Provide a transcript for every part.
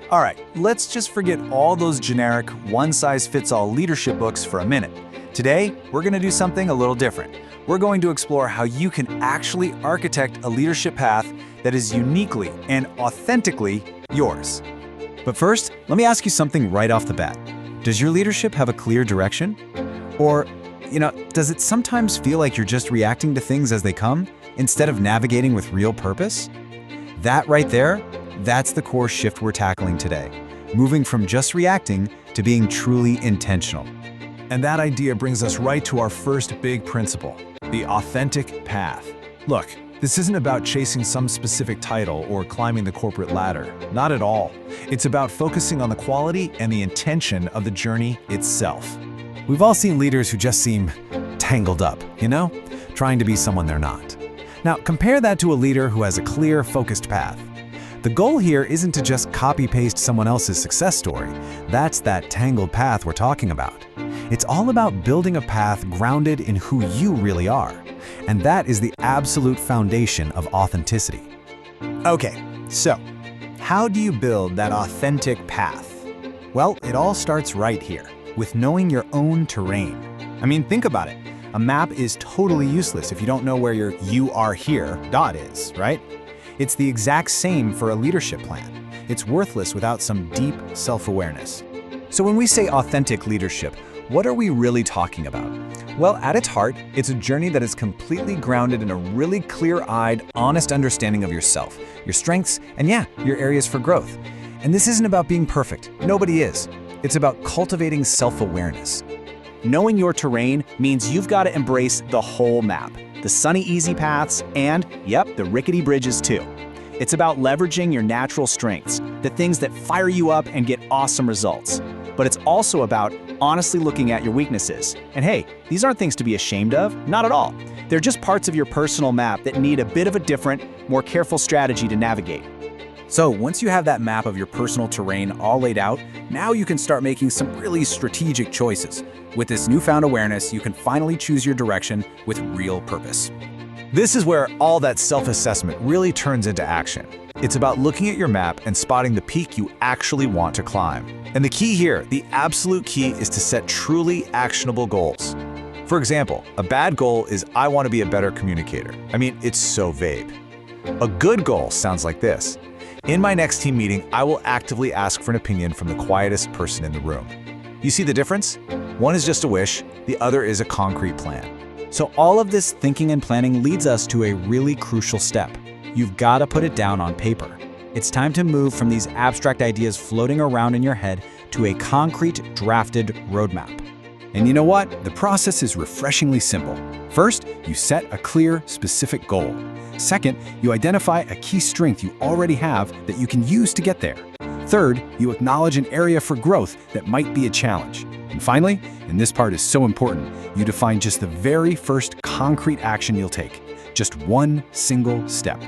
All right, let's just forget all those generic, one-size-fits-all leadership books for a minute. Today, we're going to do something a little different. We're going to explore how you can actually architect a leadership path that is uniquely and authentically yours. But first, let me ask you something right off the bat. Does your leadership have a clear direction? Or, does it sometimes feel like you're just reacting to things as they come instead of navigating with real purpose? That right there, that's the core shift we're tackling today, moving from just reacting to being truly intentional. And that idea brings us right to our first big principle, the authentic path. Look, this isn't about chasing some specific title or climbing the corporate ladder. Not at all. It's about focusing on the quality and the intention of the journey itself. We've all seen leaders who just seem tangled up, trying to be someone they're not. Now, compare that to a leader who has a clear, focused path. The goal here isn't to just copy-paste someone else's success story. That's that tangled path we're talking about. It's all about building a path grounded in who you really are. And that is the absolute foundation of authenticity. Okay, so how do you build that authentic path? Well, it all starts right here, with knowing your own terrain. I mean, think about it. A map is totally useless if you don't know where your "you are here" dot is, right? It's the exact same for a leadership plan. It's worthless without some deep self-awareness. So when we say authentic leadership, what are we really talking about? Well, at its heart, it's a journey that is completely grounded in a really clear-eyed, honest understanding of yourself, your strengths, and your areas for growth. And this isn't about being perfect. Nobody is. It's about cultivating self-awareness. Knowing your terrain means you've got to embrace the whole map. The sunny, easy paths, and, the rickety bridges too. It's about leveraging your natural strengths, the things that fire you up and get awesome results. But it's also about honestly looking at your weaknesses. And hey, these aren't things to be ashamed of, not at all. They're just parts of your personal map that need a bit of a different, more careful strategy to navigate. So once you have that map of your personal terrain all laid out, now you can start making some really strategic choices. With this newfound awareness, you can finally choose your direction with real purpose. This is where all that self-assessment really turns into action. It's about looking at your map and spotting the peak you actually want to climb. And the key here, the absolute key, is to set truly actionable goals. For example, a bad goal is "I want to be a better communicator." I mean, it's so vague. A good goal sounds like this. In my next team meeting, I will actively ask for an opinion from the quietest person in the room. You see the difference? One is just a wish, the other is a concrete plan. So all of this thinking and planning leads us to a really crucial step. You've got to put it down on paper. It's time to move from these abstract ideas floating around in your head to a concrete, drafted roadmap. And you know what? The process is refreshingly simple. First, you set a clear, specific goal. Second, you identify a key strength you already have that you can use to get there. Third, you acknowledge an area for growth that might be a challenge. And finally, and this part is so important, you define just the very first concrete action you'll take. Just one single step.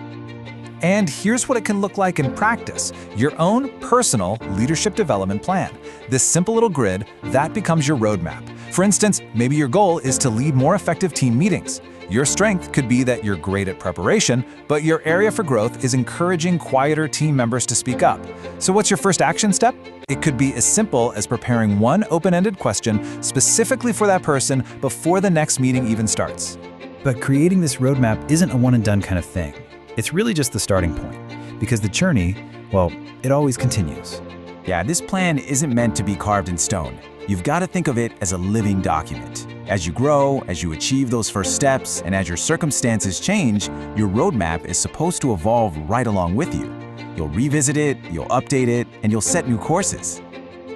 And here's what it can look like in practice. Your own personal leadership development plan. This simple little grid, that becomes your roadmap. For instance, maybe your goal is to lead more effective team meetings. Your strength could be that you're great at preparation, but your area for growth is encouraging quieter team members to speak up. So what's your first action step? It could be as simple as preparing one open-ended question specifically for that person before the next meeting even starts. But creating this roadmap isn't a one-and-done kind of thing. It's really just the starting point, because the journey, well, it always continues. Yeah, this plan isn't meant to be carved in stone. You've got to think of it as a living document. As you grow, as you achieve those first steps, and as your circumstances change, your roadmap is supposed to evolve right along with you. You'll revisit it, you'll update it, and you'll set new courses.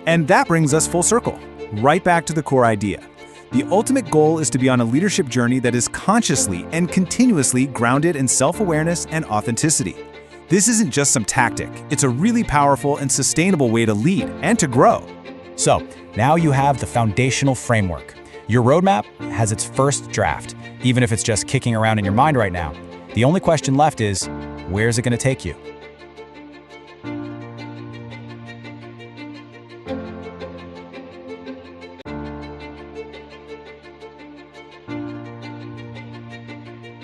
And that brings us full circle, right back to the core idea. The ultimate goal is to be on a leadership journey that is consciously and continuously grounded in self-awareness and authenticity. This isn't just some tactic, it's a really powerful and sustainable way to lead and to grow. So, now you have the foundational framework. Your roadmap has its first draft, even if it's just kicking around in your mind right now. The only question left is, where's it going to take you?